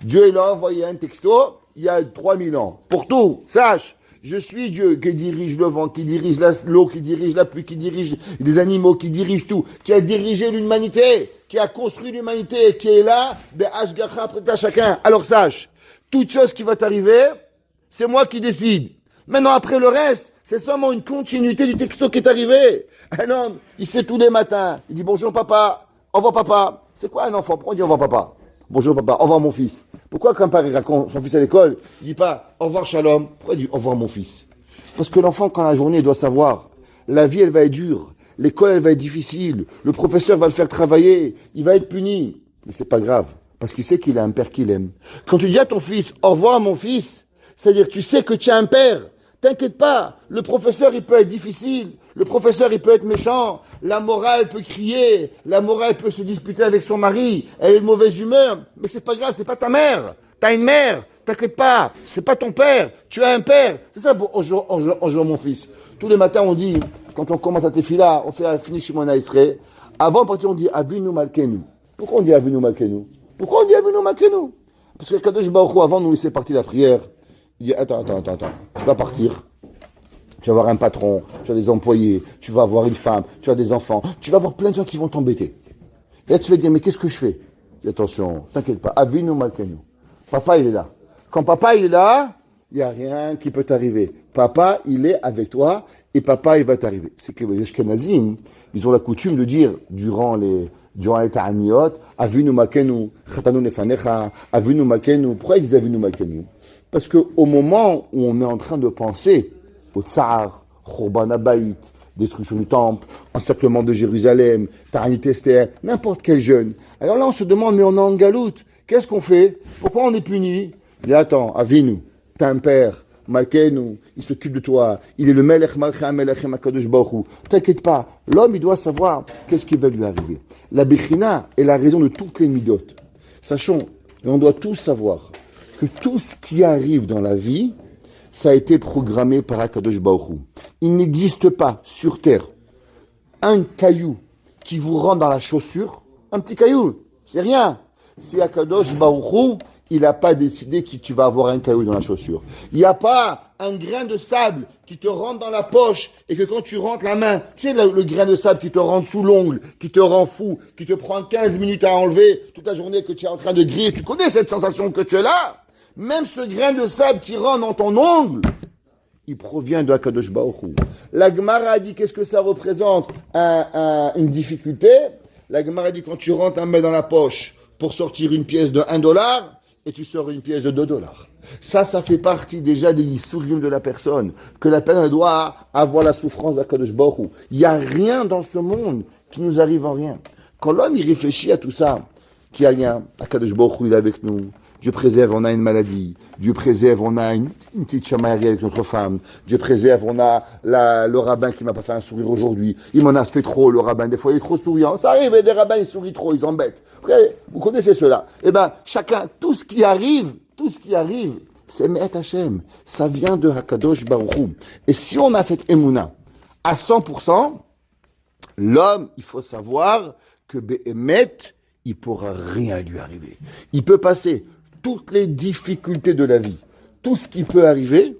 Dieu, il a envoyé un texto il y a 3000 ans. Pour tout, sache, je suis Dieu qui dirige le vent, qui dirige l'eau, qui dirige la pluie, qui dirige les animaux, qui dirige tout, qui a dirigé l'humanité, qui a construit l'humanité, qui est là, Be'ashgacha prêta chacun. Alors sache, toute chose qui va t'arriver, c'est moi qui décide. Maintenant, après le reste, c'est seulement une continuité du texto qui est arrivé. Un homme, il sait tous les matins, il dit bonjour papa, au revoir papa. C'est quoi un enfant? Pourquoi on dit au revoir papa? Bonjour papa, au revoir mon fils. Pourquoi quand un père il raconte son fils à l'école, il dit pas au revoir shalom? Pourquoi il dit au revoir mon fils? Parce que l'enfant, quand la journée, il doit savoir, la vie elle va être dure, l'école elle va être difficile, le professeur va le faire travailler, il va être puni. Mais c'est pas grave, parce qu'il sait qu'il a un père qu'il aime. Quand tu dis à ton fils au revoir mon fils, c'est-à-dire tu sais que tu as un père. T'inquiète pas, le professeur il peut être difficile, le professeur il peut être méchant, la morale peut crier, la morale peut se disputer avec son mari, elle est de mauvaise humeur, mais c'est pas grave, c'est pas ta mère, t'as une mère, t'inquiète pas, c'est pas ton père, tu as un père, c'est ça bonjour mon fils. Tous les matins on dit, quand on commence à tefila, on fait fini Shimon Israël, avant de partir on dit Avinu Malkenu. Pourquoi on dit Avinu Malkenu? Pourquoi on dit Avinu Malkenu? Parce que Kadosh Baruch Hu, avant de nous laisser partir la prière, il dit, attends, tu vas partir, tu vas avoir un patron, tu as des employés, tu vas avoir une femme, tu as des enfants, tu vas avoir plein de gens qui vont t'embêter. Et là, tu vas dire, mais qu'est-ce que je fais? Dis, attention, t'inquiète pas, Avinu Malkenu. Papa, il est là. Quand papa, il est là, il n'y a rien qui peut t'arriver. Papa, il est avec toi, et papa, il va t'arriver. C'est que les Ashkenazim, ils ont la coutume de dire, durant les ta'aniyot, Avinu Malkenu, Chatanu Nefanecha, Avinu Malkenu. Pourquoi ils disent Avinu Malkenu? Parce qu'au moment où on est en train de penser au tsar, Khurban Abayit, destruction du temple, encerclement de Jérusalem, Ta'anit Esther, n'importe quel jeune. Alors là, on se demande, mais on est en galoute. Qu'est-ce qu'on fait? Pourquoi on est puni? Il dit, attends, Avinu, t'as un père, Malkeinu, il s'occupe de toi, il est le Melech Malcha Melech Makadosh Baruch Hu. T'inquiète pas, l'homme, il doit savoir qu'est-ce qui va lui arriver. La Bechina est la raison de toutes les midotes. Sachons, et on doit tous savoir, que tout ce qui arrive dans la vie, ça a été programmé par Akadosh Baruch Hu. Il n'existe pas sur terre un caillou qui vous rentre dans la chaussure, un petit caillou, c'est rien. Si Akadosh Baruch Hu, il n'a pas décidé que tu vas avoir un caillou dans la chaussure. Il n'y a pas un grain de sable qui te rentre dans la poche et que quand tu rentres la main, tu sais le grain de sable qui te rentre sous l'ongle, qui te rend fou, qui te prend 15 minutes à enlever toute la journée que tu es en train de griller. Tu connais cette sensation que tu es là? Même ce grain de sable qui rentre dans ton ongle, il provient de Akadosh Baruch Hu. La Gemara dit qu'est-ce que ça représente une difficulté. La Gemara dit quand tu rentres un main dans la poche pour sortir une pièce de $1 et tu sors une pièce de $2. Ça fait partie déjà des sourires de la personne, que la personne doit avoir la souffrance d'Akadosh Baruch Hu. Il n'y a rien dans ce monde qui nous arrive en rien. Quand l'homme il réfléchit à tout ça, qu'il y a rien, Akadosh Baruch Hu il est avec nous. Dieu préserve, on a une maladie. Dieu préserve, on a une petite chamaillerie avec notre femme. Dieu préserve, on a le rabbin qui m'a pas fait un sourire aujourd'hui. Il m'en a fait trop, le rabbin. Des fois, il est trop souriant. Ça arrive, des rabbins, ils sourient trop, ils embêtent. Vous connaissez cela. Eh ben, chacun, tout ce qui arrive, c'est Me'et Hashem. Ça vient de Hakadosh Baruch Hu. Et si on a cette émouna à 100%, l'homme, il faut savoir que Be'emet, il pourra rien lui arriver. Il peut passer toutes les difficultés de la vie, tout ce qui peut arriver,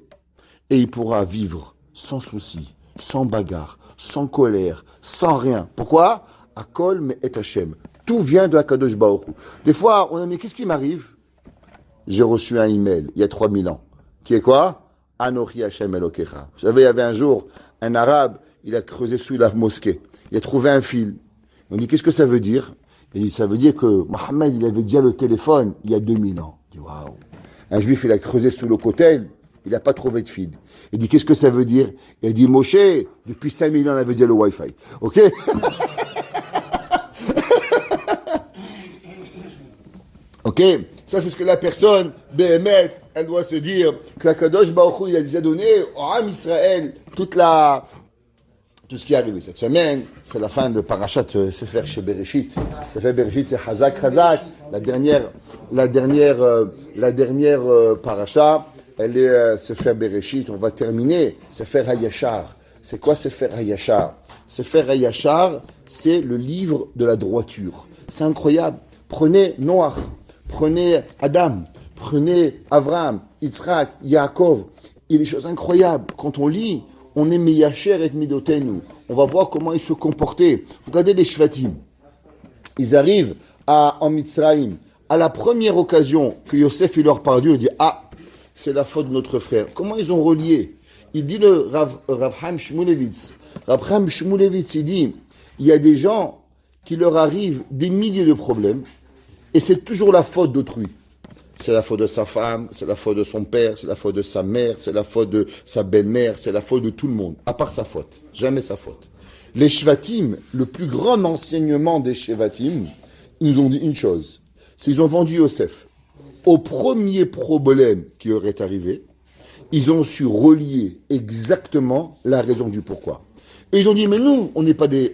et il pourra vivre sans souci, sans bagarre, sans colère, sans rien. Pourquoi? Akol Me'et Hashem. Tout vient de Hakadosh Baruch Hu. Des fois, on a dit, mais qu'est-ce qui m'arrive? J'ai reçu un email, il y a 3000 ans, qui est quoi? Anochi Hashem Elokecha. Vous savez, il y avait un jour, un arabe, il a creusé sous la mosquée. Il a trouvé un fil. On dit, qu'est-ce que ça veut dire? Et ça veut dire que Mohammed, il avait déjà le téléphone il y a 2000 ans. Il dit, waouh. Un juif, il a creusé sous le cotel, il n'a pas trouvé de fil. Il dit, qu'est-ce que ça veut dire? Il a dit, Moshe, depuis 5000 ans, on avait déjà le Wi-Fi. Ok? Ok? Ça, c'est ce que la personne, Behemet, elle doit se dire, que Akadosh Baruch Hu, il a déjà donné au Am Israël tout ce qui est arrivé cette semaine. C'est la fin de Parashat Sefer chez Bereshit. Sefer Bereshit, c'est Hazak. La dernière Parasha, elle est Sefer Bereshit. On va terminer Sefer HaYashar. C'est quoi Sefer HaYashar? Sefer HaYashar, c'est le livre de la droiture. C'est incroyable. Prenez Noach, prenez Adam, prenez Avraham, Yitzhak, Yaakov. Il y a des choses incroyables. Quand on lit, on est Meyacher et Midotenu. On va voir comment ils se comportaient. Regardez les Shvatim. Ils arrivent en Mitzrayim. À la première occasion que Yosef il leur parle Dieu, il dit, ah, c'est la faute de notre frère. Comment ils ont relié? Il dit le Rav Chaim Shmulevitz. Rav Chaim Shmulevitz, il dit, il y a des gens qui leur arrivent des milliers de problèmes et c'est toujours la faute d'autrui. C'est la faute de sa femme, c'est la faute de son père, c'est la faute de sa mère, c'est la faute de sa belle-mère, c'est la faute de tout le monde, à part sa faute. Jamais sa faute. Les Shvatim, le plus grand enseignement des Shvatim, ils nous ont dit une chose. C'est qu'ils ont vendu Yosef. Au premier problème qui leur est arrivé, ils ont su relier exactement la raison du pourquoi. Et ils ont dit, mais nous, on n'est pas des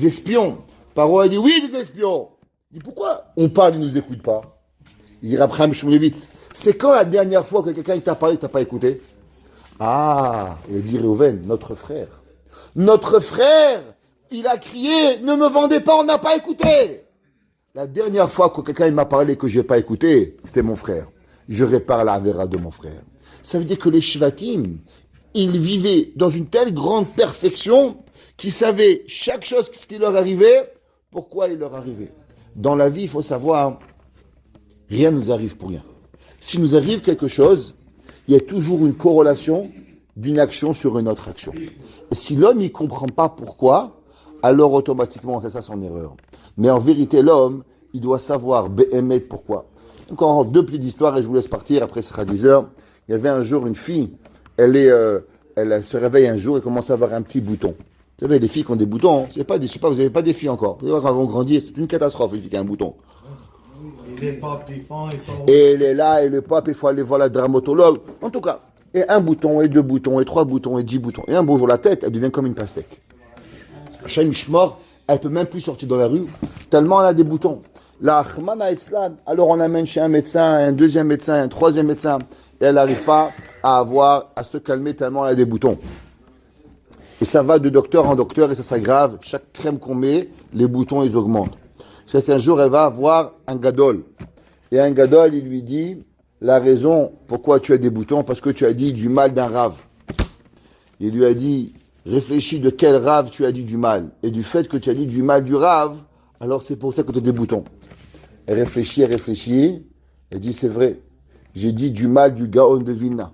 espions. Paro a dit, oui, des espions. Il dit, pourquoi on parle, ils ne nous écoutent pas? Il dit, Abraham Shmulevitz, c'est quand la dernière fois que quelqu'un t'a parlé, t'as pas écouté? Ah, il a dit Réhouven, notre frère. Notre frère, il a crié, ne me vendez pas, on n'a pas écouté. La dernière fois que quelqu'un m'a parlé et que je n'ai pas écouté, c'était mon frère. Je répare la Avera de mon frère. Ça veut dire que les Shvatim, ils vivaient dans une telle grande perfection qu'ils savaient chaque chose ce qui leur arrivait, pourquoi il leur arrivait. Dans la vie, il faut savoir, rien ne nous arrive pour rien. S'il nous arrive quelque chose, il y a toujours une corrélation d'une action sur une autre action. Et si l'homme ne comprend pas pourquoi, alors automatiquement, c'est ça son erreur. Mais en vérité, l'homme, il doit savoir Behemet pourquoi. Encore deux petites histoires et je vous laisse partir, après ce sera 10 heures. Il y avait un jour une fille, elle est elle se réveille un jour et commence à avoir un petit bouton. Vous savez, les filles qui ont des boutons, hein, je sais pas, vous n'avez pas des filles encore. Vous allez voir, quand elles vont grandir, c'est une catastrophe, les filles qui ont un bouton. Et les papes, ils font, ils sont... Et elle est là, et le pape, il faut aller voir la dermatologue. En tout cas, et un bouton, et deux boutons, et trois boutons, et 10 boutons. Et un beau jour, la tête, elle devient comme une pastèque. Hachem Ishmor, elle peut même plus sortir dans la rue, tellement elle a des boutons. La Achmana Etzlan, alors on l'amène chez un médecin, un deuxième médecin, un troisième médecin, et elle n'arrive pas à se calmer tellement elle a des boutons. Et ça va de docteur en docteur et ça s'aggrave. Chaque crème qu'on met, les boutons, ils augmentent. C'est qu'un jour, elle va voir un gadol. Et un gadol, il lui dit, la raison pourquoi tu as des boutons, parce que tu as dit du mal d'un rave. Il lui a dit, réfléchis de quel rave tu as dit du mal. Et du fait que tu as dit du mal du rave, alors c'est pour ça que tu as des boutons. Elle réfléchit, elle dit, c'est vrai. J'ai dit du mal du Gaon de Vilna.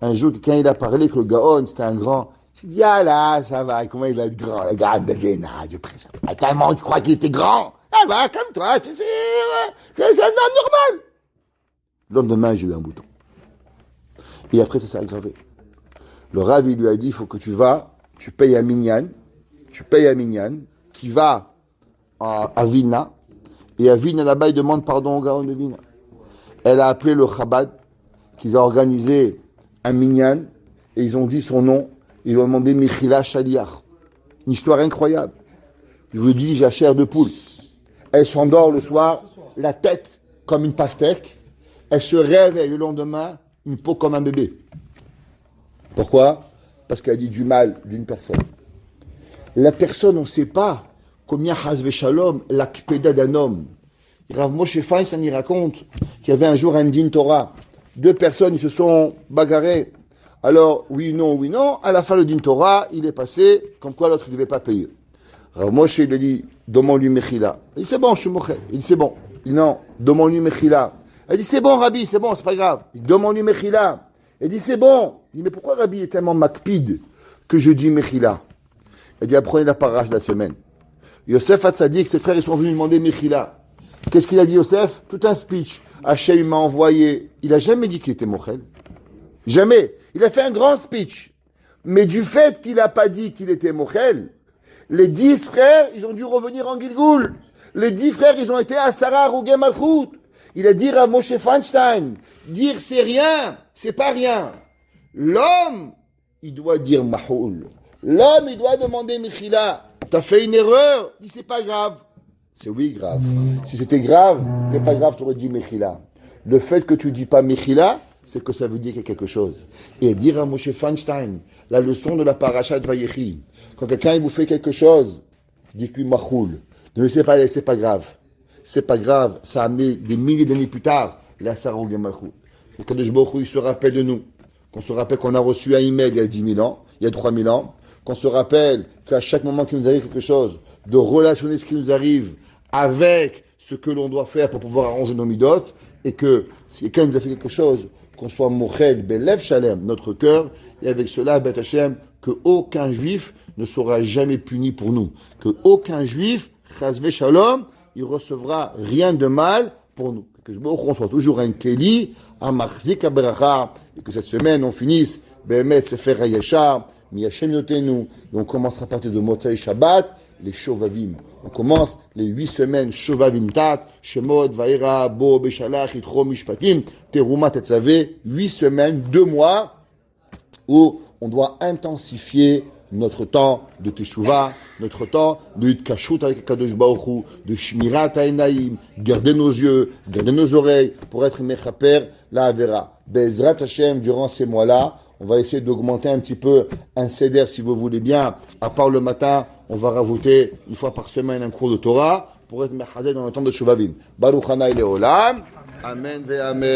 Un jour, quand il a parlé que le Gaon, c'était un grand... Il dit, ah là, ça va, comment il va être grand, le Gaon de Vilna, Dieu préserve. Ah, tellement tu crois qu'il était grand. Ah bah, comme toi, c'est un homme normal. Le lendemain, j'ai eu un bouton. Et après, ça s'est aggravé. Le Rav, il lui a dit, il faut que tu payes un minyan, qui va à Vilna, et à Vilna, là-bas, il demande pardon au Gaon de Vilna. Elle a appelé le Chabad, qu'ils ont organisé un minyan, et ils ont dit son nom, ils lui ont demandé Michila Shaliach. Une histoire incroyable. Je vous dis, j'ai la chair de poule. Elle s'endort le soir, la tête comme une pastèque. Elle se réveille le lendemain, une peau comme un bébé. Pourquoi? Parce qu'elle a dit du mal d'une personne. La personne, on ne sait pas combien Hazve Shalom, l'akpeda d'un homme. Rav Moshe Feinstein, il raconte qu'il y avait un jour un din Torah. 2 personnes, ils se sont bagarrés. Alors, oui, non. À la fin, le din Torah, il est passé, comme quoi l'autre ne devait pas payer. Rav Moshe, il a dit, demande-lui Mechila. Il dit, c'est bon, je suis moché. Il dit, c'est bon. Il dit, non, demande-lui Mechila. Il dit, c'est bon, Rabbi, c'est bon, c'est pas grave. Il dit, demande-lui Mechila. Il dit, c'est bon. Il dit, mais pourquoi Rabbi est tellement makpid que je dis Mechila? Il dit, apprenez la parache de la semaine. Yosef Hatzadik, ses frères, ils sont venus demander Mechila. Qu'est-ce qu'il a dit, Yosef? Tout un speech. Hachem m'a envoyé. Il a jamais dit qu'il était mochel. Jamais. Il a fait un grand speech. Mais du fait qu'il n'a pas dit qu'il était mochel, les 10 frères, ils ont dû revenir en Gilgoul. Les 10 frères, ils ont été à Sarah Rougé Malchut. Il a dit à Moshe Feinstein, dire c'est rien, c'est pas rien. L'homme, il doit dire Mahoul. L'homme, il doit demander Mechila. T'as fait une erreur? Il dit c'est pas grave. C'est oui grave. Si c'était grave, c'est pas grave, tu aurais dit Mechila. Le fait que tu dis pas Mechila, c'est que ça veut dire qu'il y a quelque chose. Et dire à Moshe Feinstein, la leçon de la parasha de Vayechi, quand quelqu'un il vous fait quelque chose, dites-lui Mahoul. Ne laissez pas aller, c'est pas grave. C'est pas grave, ça a amené des milliers d'années plus tard, la Sarah Malchut. Le Kadosh Baruch Hu, il se rappelle de nous. Qu'on se rappelle qu'on a reçu un email il y a 10 000 ans, il y a 3 000 ans. Qu'on se rappelle qu'à chaque moment qu'il nous arrive quelque chose, de relationner ce qui nous arrive avec ce que l'on doit faire pour pouvoir arranger nos midotes. Et que si quelqu'un nous a fait quelque chose, qu'on soit mochel, belev shalem, notre cœur, et avec cela, Bet Hashem, que aucun juif ne sera jamais puni pour nous. Que aucun juif, chazve shalom, il recevra rien de mal pour nous. Que on soit toujours un Keli, un Machzik Aberacha, et que cette semaine on finisse, Behemet Sefer HaYashar, Miyashem Yotenu, et on commencera à partir de Motzai Shabbat, les Shovavim. On commence les 8 semaines Shovavim Tat, Shemot, Vaera, Bo, Beshalach, Yitro, Mishpatim, Teruma, Tetzave, 8 semaines, 2 mois, où on doit intensifier notre temps de Teshuvah, notre temps de Hitkashut avec Kadosh Baruch Hu, de Shmirat Hainaim, garder nos yeux, garder nos oreilles, pour être Mechaper, la Avera. Bezrat Hashem, durant ces mois-là, on va essayer d'augmenter un petit peu un seder, si vous voulez bien. À part le matin, on va rajouter une fois par semaine un cours de Torah, pour être Mechazé dans le temps de Shuvavim. Baruch Hanai Leolam. Amen ve Amen.